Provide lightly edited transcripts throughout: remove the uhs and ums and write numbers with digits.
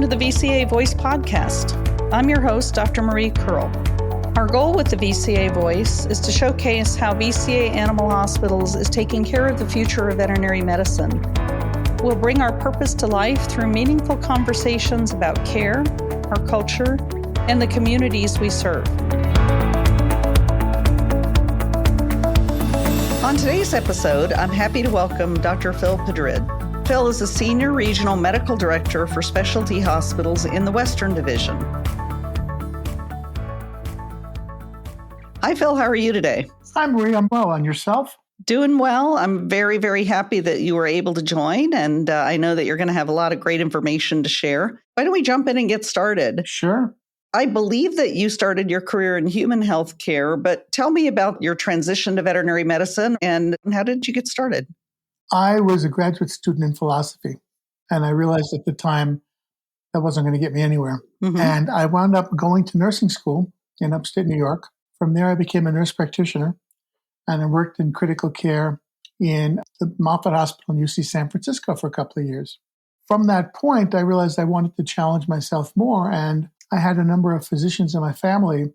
the VCA Voice podcast. I'm your host, Dr. Marie Kerl. Our goal with the VCA Voice is to showcase how VCA Animal Hospitals is taking care of the future of veterinary medicine. We'll bring our purpose to life through meaningful conversations about care, our culture, and the communities we serve. On today's episode, I'm happy to welcome Dr. Phil Padrid. Phil is a Senior Regional Medical Director for Specialty Hospitals in the Western Division. Hi, Phil. How are you today? Hi, Marie. I'm well. And yourself? Doing well. I'm very, very happy that you were able to join, and I know that you're going to have a lot of great information to share. Why don't we jump in and get started? Sure. I believe that you started your career in human health care, but tell me about your transition to veterinary medicine and how did you get started? I was a graduate student in philosophy, and I realized at the time that wasn't going to get me anywhere. And I wound up going to nursing school in upstate New York. From there, I became a nurse practitioner, and I worked in critical care in the Moffitt Hospital in UC San Francisco for a couple of years. From that point, I realized I wanted to challenge myself more, and I had a number of physicians in my family.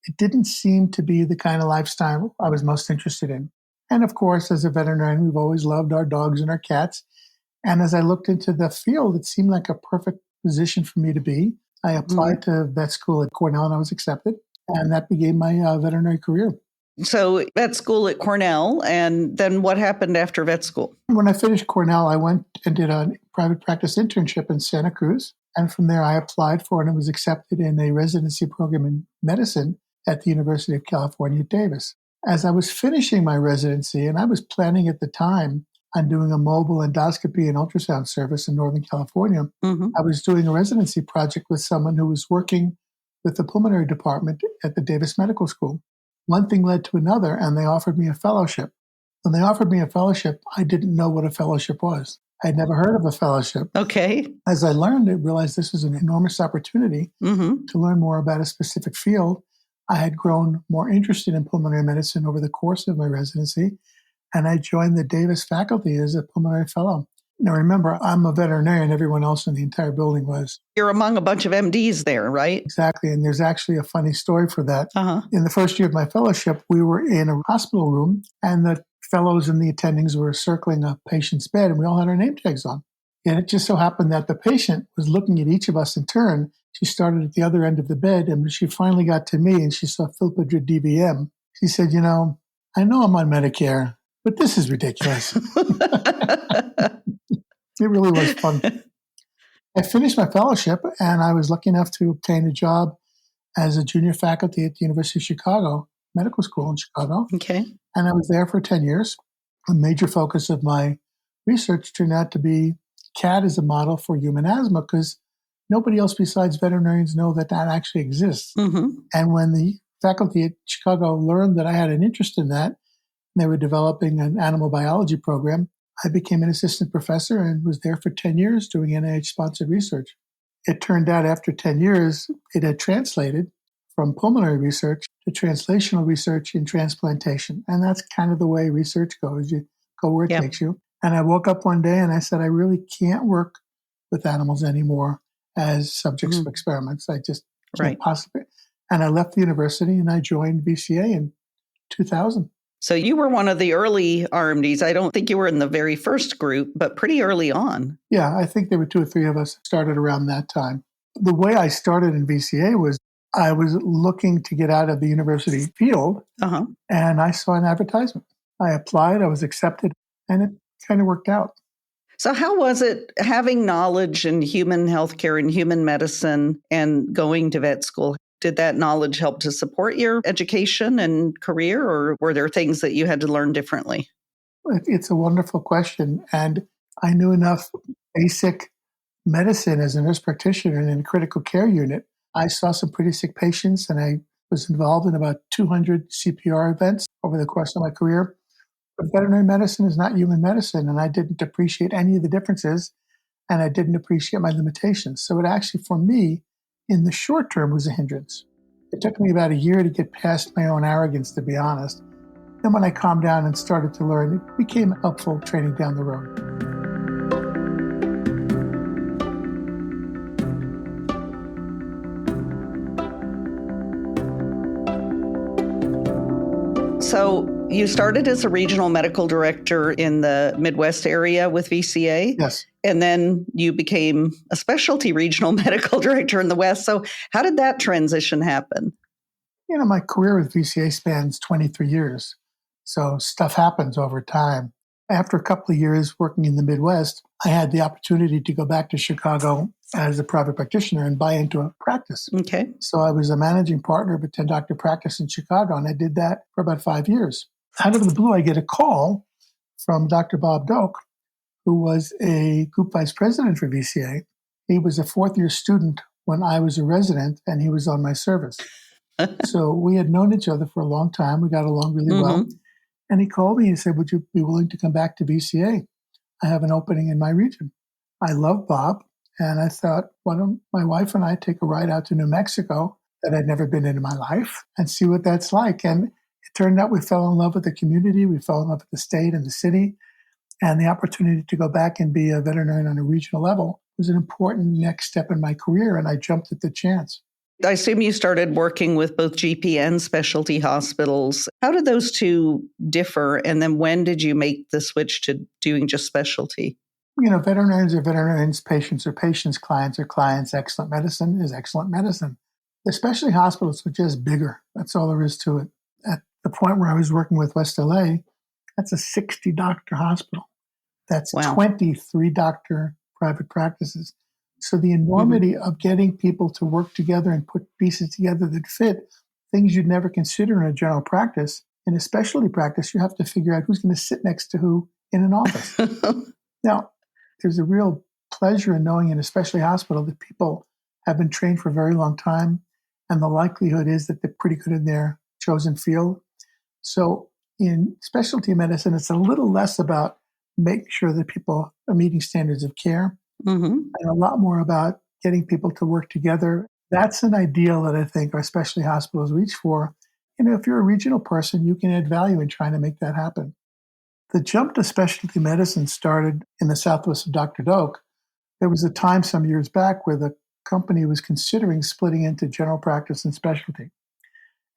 It didn't seem to be the kind of lifestyle I was most interested in. And of course, as a veterinarian, we've always loved our dogs and our cats. And as I looked into the field, it seemed like a perfect position for me to be. I applied to vet school at Cornell and I was accepted. And that began my veterinary career. So vet school at Cornell, and then what happened after vet school? When I finished Cornell, I went and did a private practice internship in Santa Cruz. And from there, I applied for and was accepted in a residency program in medicine at the University of California, Davis. As I was finishing my residency, and I was planning at the time on doing a mobile endoscopy and ultrasound service in Northern California, I was doing a residency project with someone who was working with the pulmonary department at the Davis Medical School. One thing led to another, and they offered me a fellowship. When they offered me a fellowship, I didn't know what a fellowship was. I'd never heard of a fellowship. Okay. As I learned, I realized this was an enormous opportunity to learn more about a specific field. I had grown more interested in pulmonary medicine over the course of my residency, and I joined the Davis faculty as a pulmonary fellow. Now, remember, I'm a veterinarian. Everyone else in the entire building was. You're among a bunch of MDs there, right? Exactly, and there's actually a funny story for that. In the first year of my fellowship, we were in a hospital room, and the fellows and the attendings were circling a patient's bed, and we all had our name tags on. And it just so happened that the patient was looking at each of us in turn. She started at the other end of the bed, and when she finally got to me and she saw Phil Padrid DVM, she said, I know I'm on Medicare, but this is ridiculous. It really was fun. I finished my fellowship, and I was lucky enough to obtain a job as a junior faculty at the University of Chicago Medical School in Chicago. Okay. And I was there for 10 years. A major focus of my research turned out to be cat as a model for human asthma, because nobody else besides veterinarians know that actually exists. And when the faculty at Chicago learned that I had an interest in that, and they were developing an animal biology program, I became an assistant professor and was there for 10 years doing NIH-sponsored research. It turned out after 10 years, it had translated from pulmonary research to translational research in transplantation. And that's kind of the way research goes. You go where it takes you. And I woke up one day and I said, I really can't work with animals anymore as subjects of experiments. I just can't possibly. And I left the university and I joined VCA in 2000. So you were one of the early RMDs. I don't think you were in the very first group, but pretty early on. Yeah, I think there were 2 or 3 of us started around that time. The way I started in VCA was I was looking to get out of the university field, and I saw an advertisement. I applied, I was accepted, and it kind of worked out. So how was it having knowledge in human healthcare and human medicine and going to vet school? Did that knowledge help to support your education and career, or were there things that you had to learn differently? It's a wonderful question. And I knew enough basic medicine as a nurse practitioner in a critical care unit. I saw some pretty sick patients, and I was involved in about 200 CPR events over the course of my career. But veterinary medicine is not human medicine, and I didn't appreciate any of the differences, and I didn't appreciate my limitations. So it actually, for me, in the short term, was a hindrance. It took me about a year to get past my own arrogance, to be honest. Then when I calmed down and started to learn, it became helpful training down the road. So you started as a regional medical director in the Midwest area with VCA. Yes. And then you became a specialty regional medical director in the West. So how did that transition happen? My career with VCA spans 23 years. So stuff happens over time. After a couple of years working in the Midwest, I had the opportunity to go back to Chicago as a private practitioner and buy into a practice. Okay. So I was a managing partner of a 10-doctor practice in Chicago, and I did that for about 5 years. Out of the blue, I get a call from Dr. Bob Doak, who was a group vice president for VCA. He was a fourth-year student when I was a resident, and he was on my service. So we had known each other for a long time. We got along really well. And he called me and said, would you be willing to come back to VCA? I have an opening in my region. I love Bob. And I thought, why don't my wife and I take a ride out to New Mexico that I'd never been in my life and see what that's like? And it turned out we fell in love with the community. We fell in love with the state and the city. And the opportunity to go back and be a veterinarian on a regional level was an important next step in my career. And I jumped at the chance. I assume you started working with both GP and specialty hospitals. How did those two differ? And then when did you make the switch to doing just specialty? Veterinarians are veterinarians, patients are patients, clients are clients. Excellent medicine is excellent medicine. The specialty hospitals were just bigger. That's all there is to it. At the point where I was working with West LA, that's a 60-doctor hospital. That's 23-doctor private practices. So the enormity of getting people to work together and put pieces together that fit, things you'd never consider in a general practice. In a specialty practice, you have to figure out who's going to sit next to who in an office. Now, there's a real pleasure in knowing in a specialty hospital that people have been trained for a very long time, and the likelihood is that they're pretty good in their chosen field. So in specialty medicine, it's a little less about making sure that people are meeting standards of care, and a lot more about getting people to work together. That's an ideal that I think our specialty hospitals reach for. If you're a regional person, you can add value in trying to make that happen. The jump to specialty medicine started in the southwest of Dr. Doak. There was a time some years back where the company was considering splitting into general practice and specialty.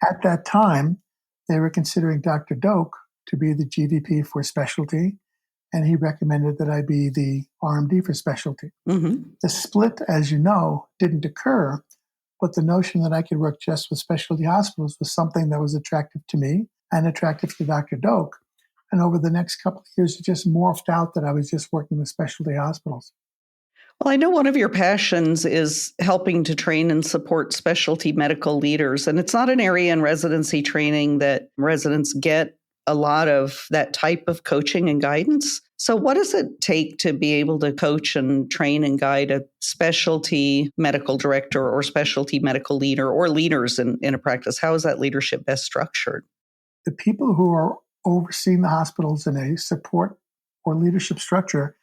At that time, they were considering Dr. Doak to be the GVP for specialty, and he recommended that I be the RMD for specialty. The split, as you know, didn't occur, but the notion that I could work just with specialty hospitals was something that was attractive to me and attractive to Dr. Doak. And over the next couple of years, it just morphed out that I was just working with specialty hospitals. Well, I know one of your passions is helping to train and support specialty medical leaders. And it's not an area in residency training that residents get a lot of that type of coaching and guidance. So what does it take to be able to coach and train and guide a specialty medical director or specialty medical leader or leaders in a practice? How is that leadership best structured? The people who are overseeing the hospitals in a support or leadership structure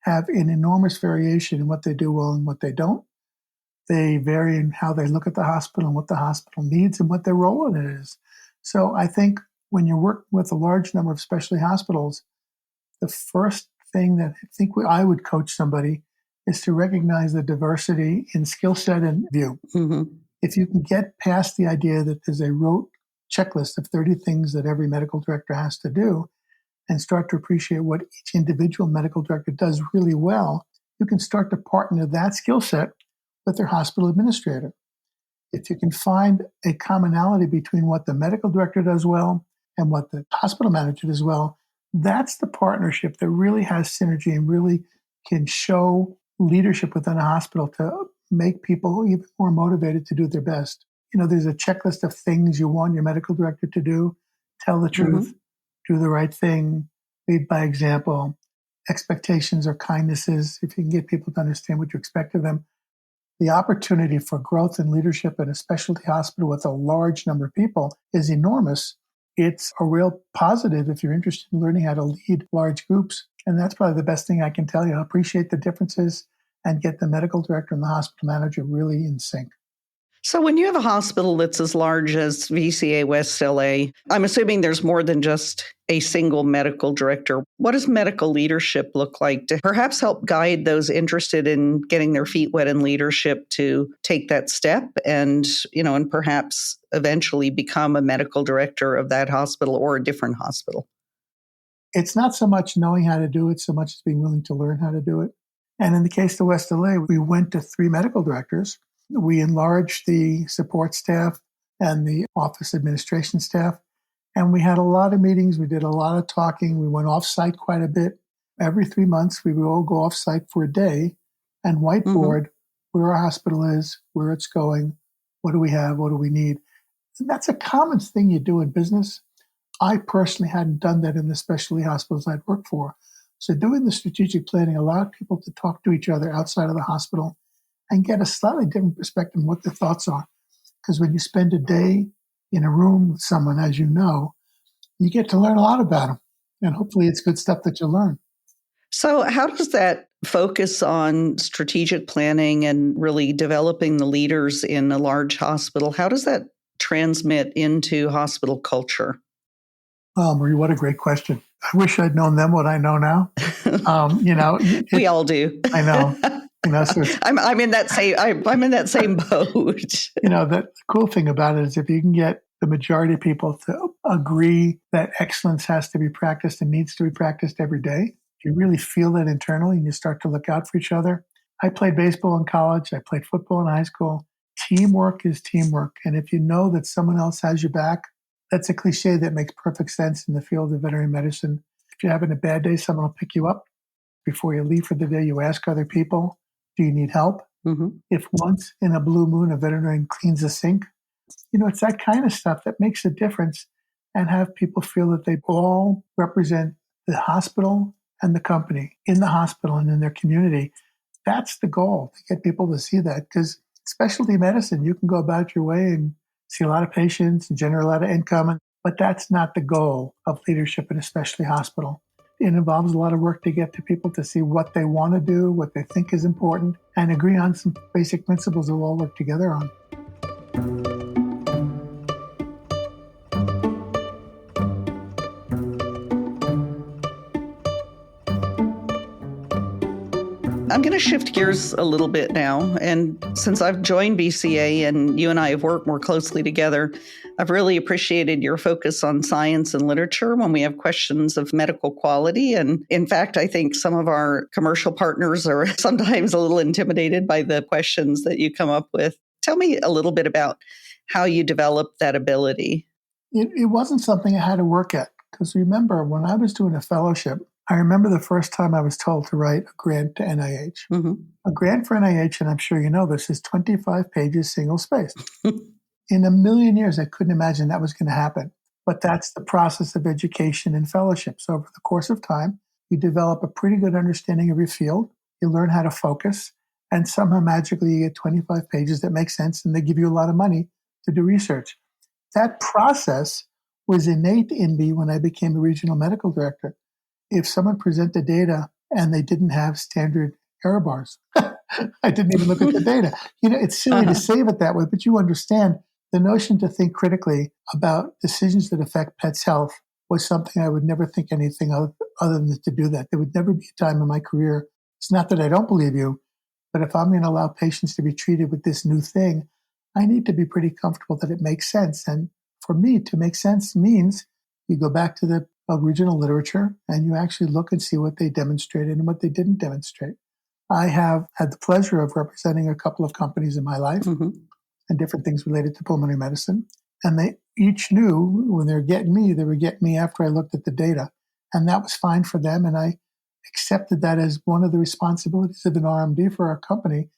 have an enormous variation in what they do well and what they don't. They vary in how they look at the hospital and what the hospital needs and what their role in it is. So I think when you work with a large number of specialty hospitals, the first thing that I would coach somebody is to recognize the diversity in skill set and view. If you can get past the idea that there's a rote checklist of 30 things that every medical director has to do and start to appreciate what each individual medical director does really well, you can start to partner that skill set with their hospital administrator. If you can find a commonality between what the medical director does well and what the hospital manager does well, that's the partnership that really has synergy and really can show leadership within a hospital to make people even more motivated to do their best. There's a checklist of things you want your medical director to do: tell the truth, do the right thing, lead by example, expectations or kindnesses. If you can get people to understand what you expect of them, the opportunity for growth and leadership in a specialty hospital with a large number of people is enormous. It's a real positive if you're interested in learning how to lead large groups. And that's probably the best thing I can tell you. Appreciate the differences and get the medical director and the hospital manager really in sync. So when you have a hospital that's as large as VCA West LA, I'm assuming there's more than just a single medical director. What does medical leadership look like to perhaps help guide those interested in getting their feet wet in leadership to take that step and perhaps eventually become a medical director of that hospital or a different hospital? It's not so much knowing how to do it, so much as being willing to learn how to do it. And in the case of West LA, we went to 3 medical directors. We enlarged the support staff and the office administration staff. And we had a lot of meetings. We did a lot of talking. We went off-site quite a bit. Every 3 months, we would all go off-site for a day and whiteboard where our hospital is, where it's going, what do we have, what do we need. And that's a common thing you do in business. I personally hadn't done that in the specialty hospitals I'd worked for. So doing the strategic planning allowed people to talk to each other outside of the hospital and get a slightly different perspective on what their thoughts are. Because when you spend a day in a room with someone, as you know, you get to learn a lot about them. And hopefully it's good stuff that you learn. So how does that focus on strategic planning and really developing the leaders in a large hospital, how does that transmit into hospital culture? Oh, Marie, what a great question. I wish I'd known then what I know now. We all do. I know. So I'm in that same boat. The cool thing about it is if you can get the majority of people to agree that excellence has to be practiced and needs to be practiced every day, you really feel that internally and you start to look out for each other. I played baseball in college. I played football in high school. Teamwork is teamwork. And if you know that someone else has your back, that's a cliche that makes perfect sense in the field of veterinary medicine. If you're having a bad day, someone will pick you up. Before you leave for the day, you ask other people, do you need help? If once in a blue moon a veterinarian cleans a sink, it's that kind of stuff that makes a difference and have people feel that they all represent the hospital and the company in the hospital and in their community. That's the goal, to get people to see that, because specialty medicine, you can go about your way and see a lot of patients and generate a lot of income, but that's not the goal of leadership in a specialty hospital. It involves a lot of work to get to people to see what they want to do, what they think is important, and agree on some basic principles that we'll all work together on. I'm going to shift gears a little bit now. And since I've joined VCA and you and I have worked more closely together, I've really appreciated your focus on science and literature when we have questions of medical quality. And in fact, I think some of our commercial partners are sometimes a little intimidated by the questions that you come up with. Tell me a little bit about how you developed that ability. It wasn't something I had to work at. Because remember, when I was doing a fellowship, I remember the first time I was told to write a grant to NIH. A grant for NIH, and I'm sure you know this, is 25 pages single-spaced. In a million years, I couldn't imagine that was going to happen. But that's the process of education and fellowship. So over the course of time, you develop a pretty good understanding of your field. You learn how to focus. And somehow magically, you get 25 pages that make sense, and they give you a lot of money to do research. That process was innate in me when I became a regional medical director. If someone presented data and they didn't have standard error bars, I didn't even look at the data. It's silly to save it that way, but you understand the notion to think critically about decisions that affect pets' health was something I would never think anything other than to do that. There would never be a time in my career. It's not that I don't believe you, but if I'm going to allow patients to be treated with this new thing, I need to be pretty comfortable that it makes sense. And for me, to make sense means you go back to the original literature and you actually look and see what they demonstrated and what they didn't demonstrate. I have had the pleasure of representing a couple of companies in my life and different things related to pulmonary medicine. And they each knew when they were getting me after I looked at the data. And that was fine for them. And I accepted that as one of the responsibilities of an RMD for our company,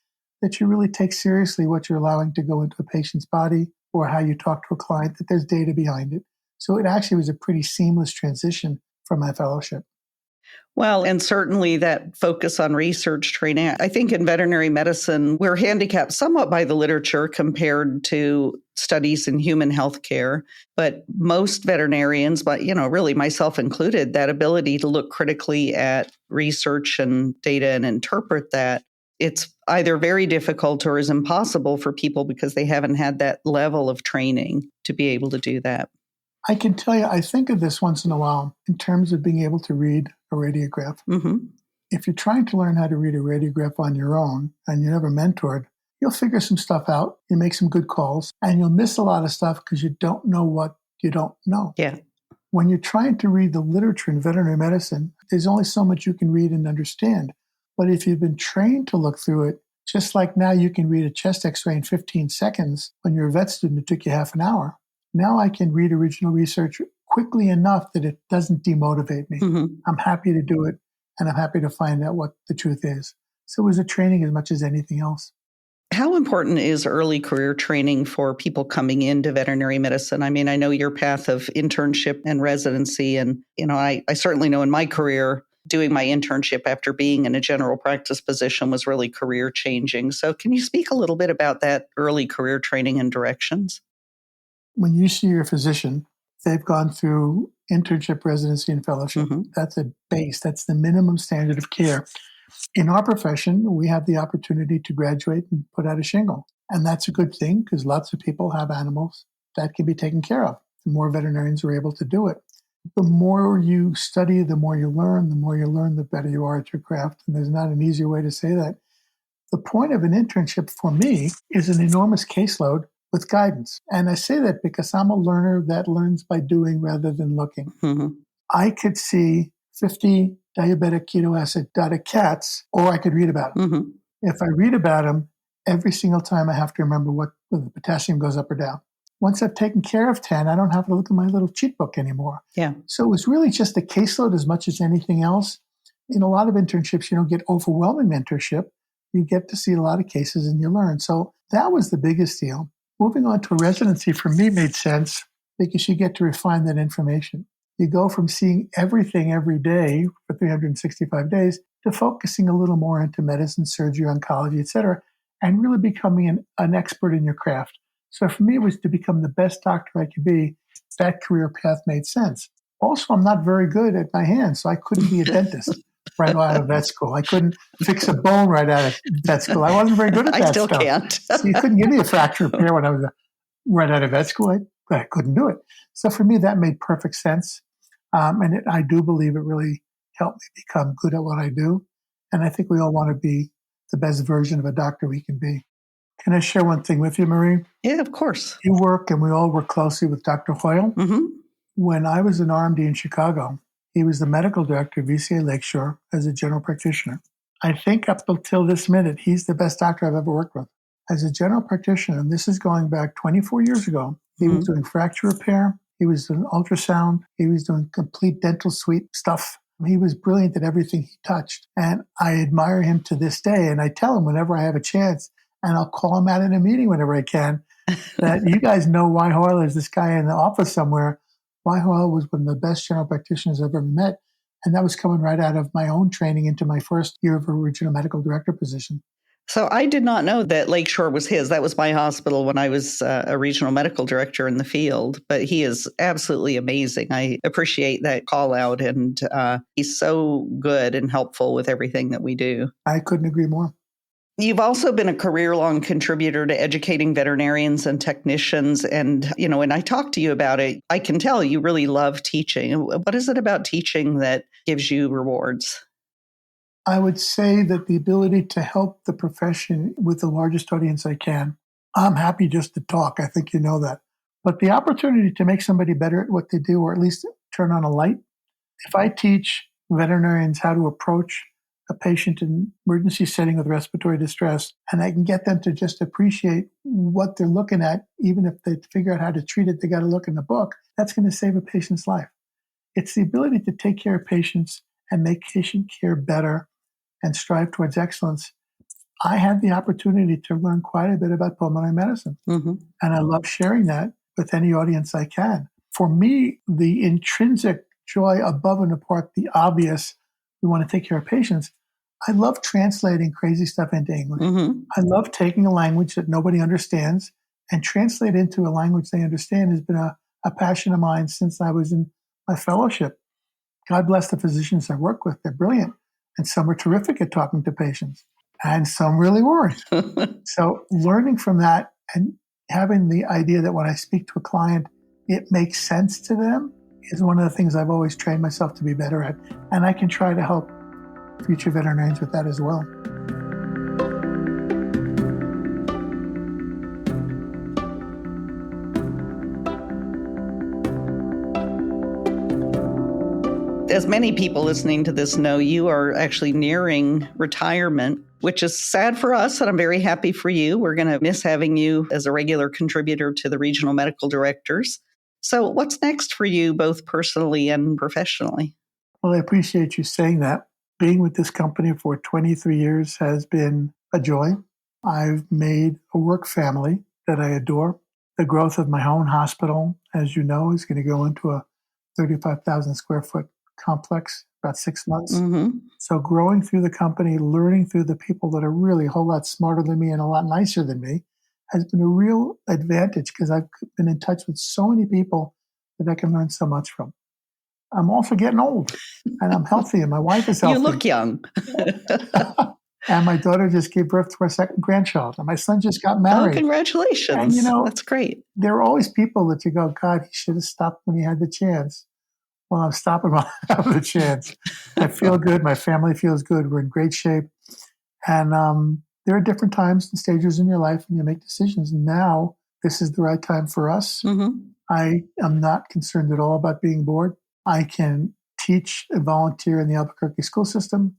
that you really take seriously what you're allowing to go into a patient's body or how you talk to a client, that there's data behind it. So it actually was a pretty seamless transition from my fellowship. Well, and certainly that focus on research training. I think in veterinary medicine, we're handicapped somewhat by the literature compared to studies in human healthcare. But most veterinarians, but really myself included, that ability to look critically at research and data and interpret that it's either very difficult or is impossible for people because they haven't had that level of training to be able to do that. I can tell you, I think of this once in a while in terms of being able to read a radiograph. Mm-hmm. If you're trying to learn how to read a radiograph on your own and you're never mentored, you'll figure some stuff out, you make some good calls, and you'll miss a lot of stuff because you don't know what you don't know. Yeah. When you're trying to read the literature in veterinary medicine, there's only so much you can read and understand. But if you've been trained to look through it, just like now you can read a chest x-ray in 15 seconds, when you're a vet student, it took you half an hour. Now I can read original research quickly enough that it doesn't demotivate me. Mm-hmm. I'm happy to do it, and I'm happy to find out what the truth is. So it was a training as much as anything else. How important is early career training for people coming into veterinary medicine? I mean, I know your path of internship and residency, and I certainly know in my career, doing my internship after being in a general practice position was really career changing. So can you speak a little bit about that early career training and directions? When you see your physician, they've gone through internship, residency, and fellowship. Mm-hmm. That's a base. That's the minimum standard of care. In our profession, we have the opportunity to graduate and put out a shingle. And that's a good thing because lots of people have animals that can be taken care of. The more veterinarians are able to do it. The more you study, the more you learn. The more you learn, the better you are at your craft. And there's not an easier way to say that. The point of an internship for me is an enormous caseload with guidance. And I say that because I'm a learner that learns by doing rather than looking. Mm-hmm. I could see 50 diabetic ketoacidotic cats, or I could read about them. Mm-hmm. If I read about them, every single time I have to remember whether the potassium goes up or down. Once I've taken care of 10, I don't have to look at my little cheat book anymore. Yeah. So it was really just a caseload as much as anything else. In a lot of internships, you don't get overwhelming mentorship. You get to see a lot of cases and you learn. So that was the biggest deal. Moving on to a residency for me made sense because you get to refine that information. You go from seeing everything every day for 365 days to focusing a little more into medicine, surgery, oncology, et cetera, and really becoming an expert in your craft. So for me, it was to become the best doctor I could be. That career path made sense. Also, I'm not very good at my hands, so I couldn't be a dentist right out of vet school. I couldn't fix a bone right out of vet school. I wasn't very good at that I still stuff. can't. So you couldn't give me a fracture repair when I was right out of vet school. I couldn't do it. So for me, that made perfect sense. I do believe it really helped me become good at what I do. And I think we all want to be the best version of a doctor we can be. Can I share one thing with you, Marie? Yeah, of course. You work, and we all work closely with Dr. Hoyle. Mm-hmm. When I was an RMD in Chicago, he was the medical director of VCA Lakeshore as a general practitioner. I think up until this minute, he's the best doctor I've ever worked with. As a general practitioner, and this is going back 24 years ago, he was doing fracture repair, he was doing ultrasound, he was doing complete dental suite stuff. He was brilliant at everything he touched. And I admire him to this day. And I tell him whenever I have a chance, and I'll call him out in a meeting whenever I can, that you guys know why Hoyle is this guy in the office somewhere. Why Hoyle was one of the best general practitioners I've ever met. And that was coming right out of my own training into my first year of a regional medical director position. So I did not know that Lakeshore was his. That was my hospital when I was a regional medical director in the field. But he is absolutely amazing. I appreciate that call out. And he's so good and helpful with everything that we do. I couldn't agree more. You've also been a career-long contributor to educating veterinarians and technicians. And, when I talk to you about it, I can tell you really love teaching. What is it about teaching that gives you rewards? I would say that the ability to help the profession with the largest audience I can. I'm happy just to talk. I think you know that. But the opportunity to make somebody better at what they do, or at least turn on a light. If I teach veterinarians how to approach a patient in emergency setting with respiratory distress, and I can get them to just appreciate what they're looking at, even if they figure out how to treat it, they got to look in the book, that's going to save a patient's life. It's the ability to take care of patients and make patient care better and strive towards excellence. I had the opportunity to learn quite a bit about pulmonary medicine, and I love sharing that with any audience I can. For me, the intrinsic joy above and apart the obvious, we want to take care of patients, I love translating crazy stuff into English. I love taking a language that nobody understands and translate into a language they understand has been a passion of mine since I was in my fellowship. God bless the physicians I work with. They're brilliant. And some are terrific at talking to patients. and some really weren't. So learning from that and having the idea that when I speak to a client, it makes sense to them is one of the things I've always trained myself to be better at. And I can try to help future veterinarians with that as well. As many people listening to this know, you are actually nearing retirement, which is sad for us, and I'm very happy for you. We're going to miss having you as a regular contributor to the regional medical directors. So what's next for you, both personally and professionally? Well, I appreciate you saying that. Being with this company for 23 years has been a joy. I've made a work family that I adore. The growth of my own hospital, as you know, is going to go into a 35,000 square foot complex, about 6 months. Mm-hmm. So growing through the company, learning through the people that are really a whole lot smarter than me and a lot nicer than me has been a real advantage because I've been in touch with so many people that I can learn so much from. I'm also getting old and I'm healthy and my wife is healthy. You look young. And my daughter just gave birth to our second grandchild and my son just got married. Oh, congratulations. And that's great. There are always people that you go, God, he should have stopped when he had the chance. Well, I'm stopping while I have the chance. I feel good. My family feels good. We're in great shape. And there are different times and stages in your life when you make decisions. And now this is the right time for us. Mm-hmm. I am not concerned at all about being bored. I can teach and volunteer in the Albuquerque school system.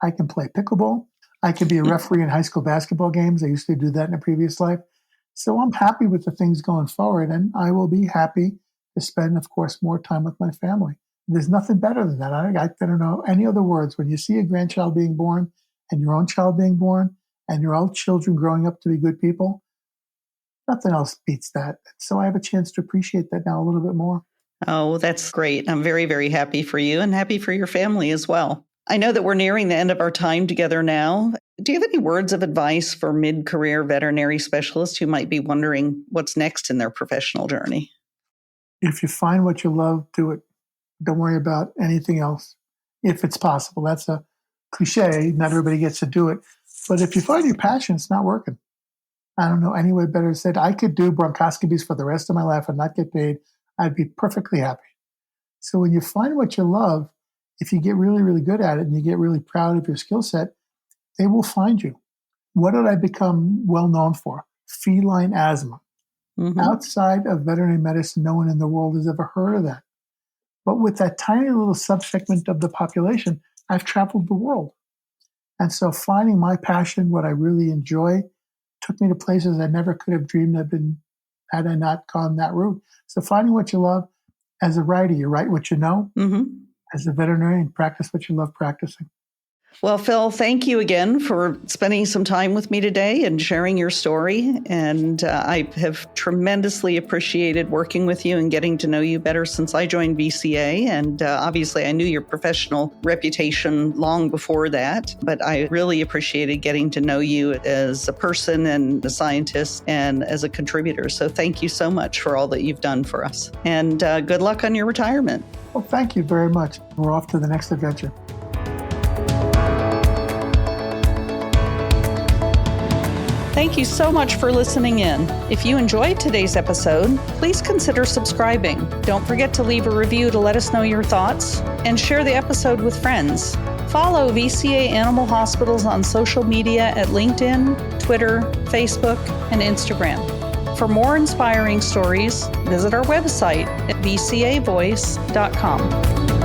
I can play pickleball. I can be a referee in high school basketball games. I used to do that in a previous life. So I'm happy with the things going forward. And I will be happy to spend, of course, more time with my family. There's nothing better than that. I don't know any other words. When you see a grandchild being born and your own child being born and your own children growing up to be good people, nothing else beats that. So I have a chance to appreciate that now a little bit more. Oh, that's great. I'm very, very happy for you and happy for your family as well. I know that we're nearing the end of our time together now. Do you have any words of advice for mid-career veterinary specialists who might be wondering what's next in their professional journey? If you find what you love, do it. Don't worry about anything else, if it's possible. That's a cliche. Not everybody gets to do it. But if you find your passion, it's not working. I don't know any way better to say it. I could do bronchoscopies for the rest of my life and not get paid. I'd be perfectly happy. So when you find what you love, if you get really, really good at it and you get really proud of your skill set, they will find you. What did I become well known for? Feline asthma. Mm-hmm. Outside of veterinary medicine, no one in the world has ever heard of that. But with that tiny little subsegment of the population, I've traveled the world. And so finding my passion, what I really enjoy, took me to places I never could have dreamed of been had I not gone that route. So finding what you love, as a writer, you write what you know. Mm-hmm. As a veterinarian, practice what you love practicing. Well, Phil, thank you again for spending some time with me today and sharing your story. And I have tremendously appreciated working with you and getting to know you better since I joined VCA. And obviously, I knew your professional reputation long before that, but I really appreciated getting to know you as a person and a scientist and as a contributor. So thank you so much for all that you've done for us. And good luck on your retirement. Well, thank you very much. We're off to the next adventure. Thank you so much for listening in. If you enjoyed today's episode, please consider subscribing. Don't forget to leave a review to let us know your thoughts and share the episode with friends. Follow VCA Animal Hospitals on social media at LinkedIn, Twitter, Facebook, and Instagram. For more inspiring stories, visit our website at vcavoice.com.